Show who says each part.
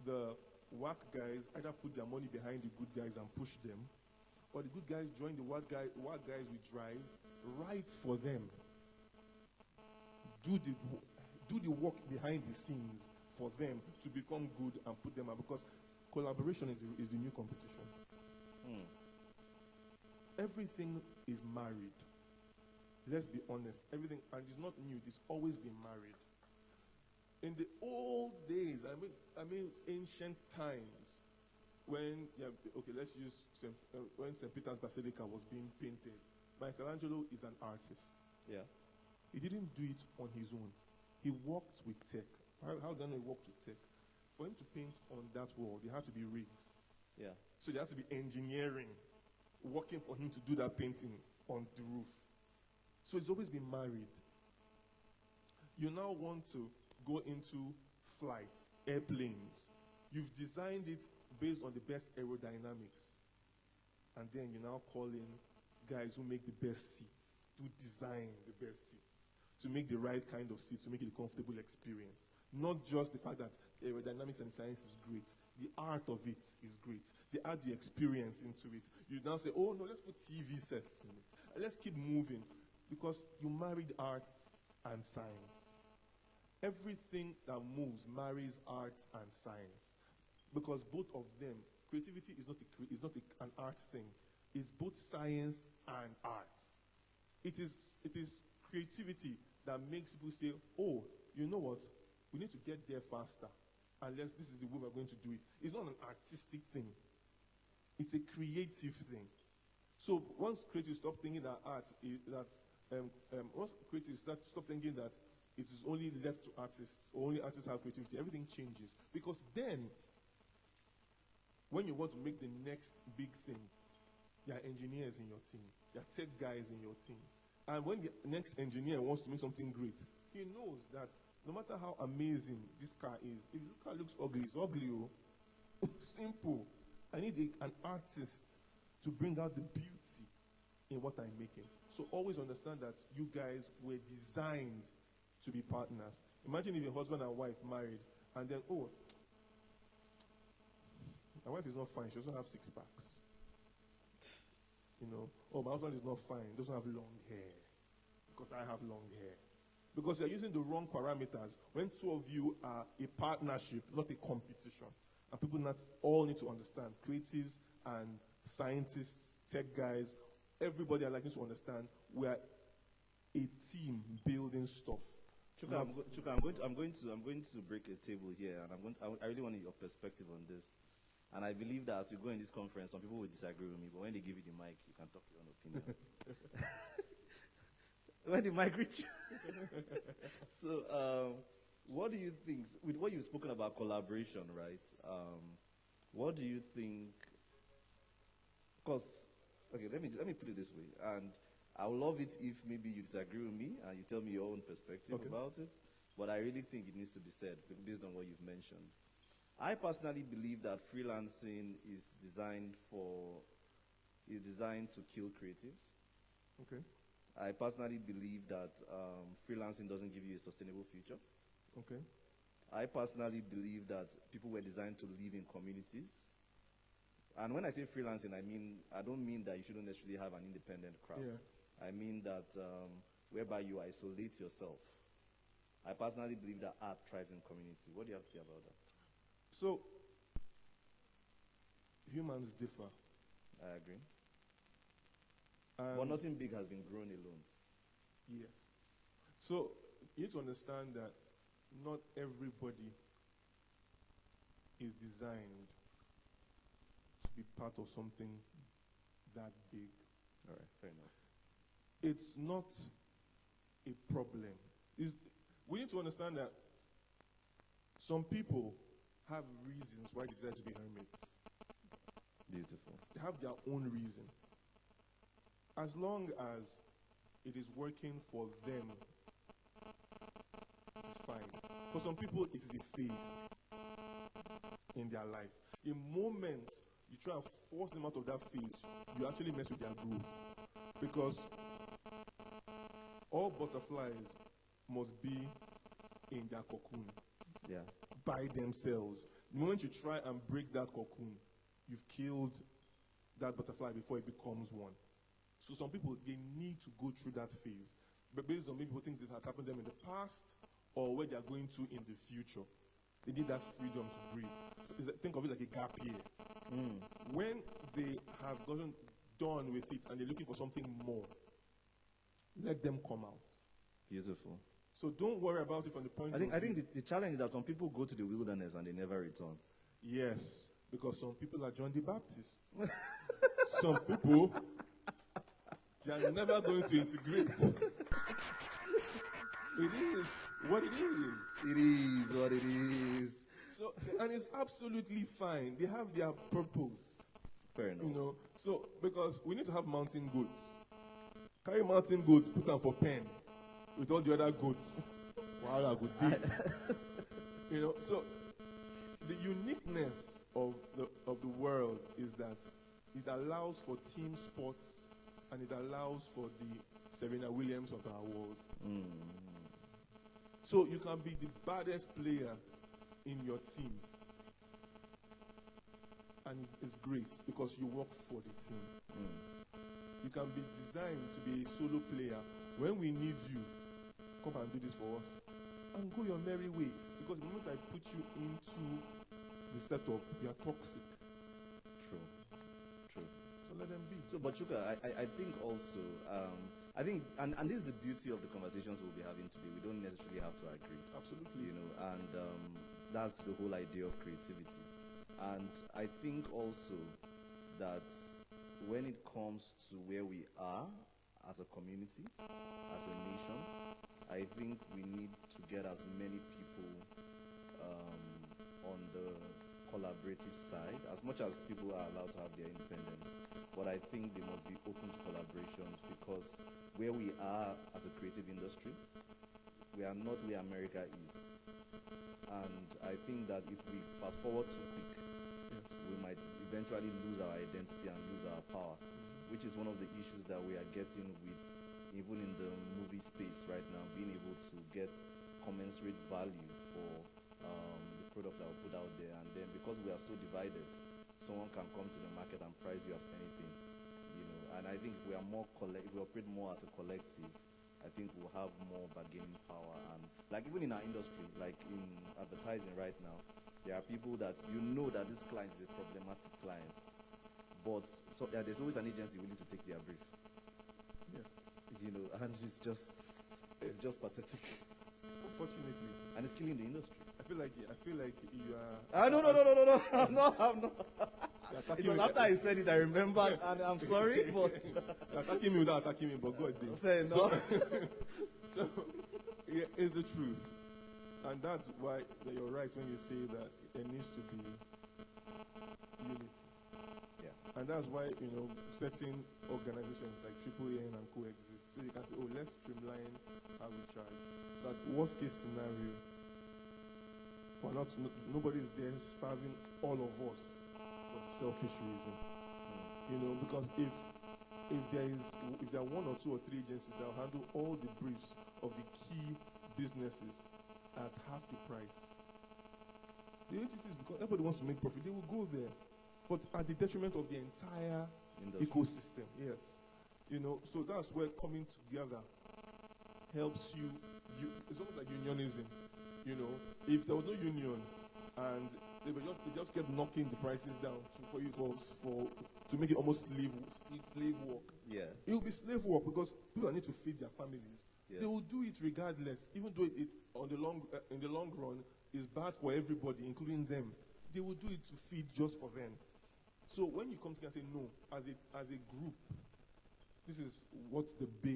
Speaker 1: the whack guys either put their money behind the good guys and push them, or the good guys join the whack guys with drive, write for them. Do the work behind the scenes for them to become good and put them out, because collaboration is the new competition. Everything is married. Let's be honest. Everything, and it's not new. It's always been married. In the old days, I mean ancient times, when let's use when St. Peter's Basilica was being painted. Michelangelo is an artist.
Speaker 2: Yeah.
Speaker 1: He didn't do it on his own. He worked with tech. How then he worked with tech? For him to paint on that wall, there had to be rigs.
Speaker 2: Yeah.
Speaker 1: So there had to be engineering working for him to do that painting on the roof. So it's always been married. You now want to go into flight, airplanes. You've designed it based on the best aerodynamics. And then you now call in guys who make the best seats, to design the best seats, to make the right kind of seats, to make it a comfortable experience. Not just the fact that the aerodynamics and science is great. The art of it is great. They add the experience into it. You now say, oh no, let's put TV sets in it. Let's keep moving. Because you married art and science. Everything that moves marries art and science. Because both of them, creativity is not an art thing. It's both science and art. It is creativity that makes people say, oh, you know what? We need to get there faster. Unless this is the way we're going to do it. It's not an artistic thing. It's a creative thing. So once creatives stop thinking that art is once creatives stop thinking that it is only left to artists, or only artists have creativity, everything changes. Because then, when you want to make the next big thing, there are engineers in your team. There are tech guys in your team. And when the next engineer wants to make something great, he knows that no matter how amazing this car is, if the car looks ugly, it's ugly. Oh. Simple. I need an artist to bring out the beauty in what I'm making. So always understand that you guys were designed to be partners. Imagine if a husband and wife married, and then, oh, my wife is not fine, she doesn't have 6 packs. You know, oh, my husband is not fine, doesn't have long hair, because I have long hair. Because you're using the wrong parameters when two of you are a partnership, not a competition. And people not all need to understand, creatives and scientists, tech guys, everybody are likely to understand we are a team building stuff.
Speaker 2: Chuka, I'm going to break a table here, and I really want your perspective on this. And I believe that as we go in this conference, some people will disagree with me, but when they give you the mic, you can talk your own opinion. When the mic reach. So, what do you think, with what you've spoken about collaboration, right? What do you think, because, okay, let me put it this way, and I would love it if maybe you disagree with me and you tell me your own perspective about it, but I really think it needs to be said based on what you've mentioned. I personally believe that freelancing is designed to kill creatives.
Speaker 1: Okay.
Speaker 2: I personally believe that freelancing doesn't give you a sustainable future.
Speaker 1: Okay.
Speaker 2: I personally believe that people were designed to live in communities. And when I say freelancing, I don't mean that you shouldn't necessarily have an independent craft.
Speaker 1: Yeah.
Speaker 2: I mean that whereby you isolate yourself. I personally believe that art thrives in community. What do you have to say about that?
Speaker 1: So, humans differ.
Speaker 2: I agree. But nothing big has been grown alone.
Speaker 1: Yes. So, you need to understand that not everybody is designed to be part of something that big.
Speaker 2: All right, fair enough.
Speaker 1: It's not a problem. We need to understand that some people have reasons why they decide to be hermits.
Speaker 2: Beautiful.
Speaker 1: They have their own reason. As long as it is working for them, it's fine. For some people, it is a phase in their life. The moment you try and force them out of that phase, you actually mess with their growth. Because all butterflies must be in their cocoon.
Speaker 2: Yeah.
Speaker 1: By themselves. The moment you try and break that cocoon, you've killed that butterfly before it becomes one. So some people, they need to go through that phase, but based on maybe things that has happened to them in the past or where they are going to in the future. They need that freedom to breathe. So think of it like a gap year. When they have gotten done with it and they're looking for something more, let them come out.
Speaker 2: Beautiful.
Speaker 1: So don't worry about it from the point
Speaker 2: I think the challenge is that some people go to the wilderness and they never return.
Speaker 1: Yes, because some people are John the Baptist. Some people, they are never going to integrate. It is what it is.
Speaker 2: It is what it is.
Speaker 1: So, and it's absolutely fine. They have their purpose.
Speaker 2: Fair enough.
Speaker 1: You know, so because we need to have mountain goats. Carry mountain goats, put them for pen with all the other goats. Wow, good day. You know, so the uniqueness of the world is that it allows for team sports and it allows for the Serena Williams of our world. So you can be the baddest player in your team. And it's great because you work for the team. You can be designed to be a solo player. When we need you, come and do this for us. And go your merry way. Because the moment I put you into the setup, you are toxic.
Speaker 2: True.
Speaker 1: So let them be.
Speaker 2: So, but Chuka, I think also, and this is the beauty of the conversations we'll be having today. We don't necessarily have to agree.
Speaker 1: Absolutely.
Speaker 2: You know, and that's the whole idea of creativity. And I think also that when it comes to where we are as a community, as a nation, I think we need to get as many people on the collaborative side, as much as people are allowed to have their independence. But I think they must be open to collaborations because where we are as a creative industry, we are not where America is. And I think that if we fast forward too quick, we might eventually lose our identity and lose our power, which is one of the issues that we are getting with, even in the movie space right now, being able to get commensurate value for the product that we put out there. And then because we are so divided, someone can come to the market and price you as anything, you know. And I think if we are more if we operate more as a collective, I think we'll have more bargaining power. And like even in our industry, like in advertising right now, there are people that you know that this client is a problematic client, but so there's always an agency willing to take their brief.
Speaker 1: Yes.
Speaker 2: You know, and it's just pathetic.
Speaker 1: Unfortunately.
Speaker 2: And it's killing the industry.
Speaker 1: I feel like you are.
Speaker 2: No. I'm not. It was after I said it, I remembered, and I'm sorry, but
Speaker 1: You're attacking me without attacking me, but God did.
Speaker 2: fair enough.
Speaker 1: So yeah, it's the truth. And that's why you're right when you say that there needs to be unity.
Speaker 2: Yeah.
Speaker 1: And that's why, certain organizations like AAAN and Co exist. So you can say, let's streamline how we charge. So at worst case scenario, nobody's there starving all of us for selfish reason. Because if there are one or two or three agencies that will handle all the briefs of the key businesses at half the price, the agencies, because everybody wants to make profit, they will go there, but at the detriment of the entire ecosystem. Yes, so that's where coming together helps you. It's almost like unionism. If there was no union and they just kept knocking the prices down to make it almost slave work.
Speaker 2: Yeah.
Speaker 1: It will be slave work because people need to feed their families.
Speaker 2: Yes.
Speaker 1: They will do it regardless, even though it in the long run is bad for everybody, including them. They will do it to feed just for them. So when you come together and say no, as a group, this is what the base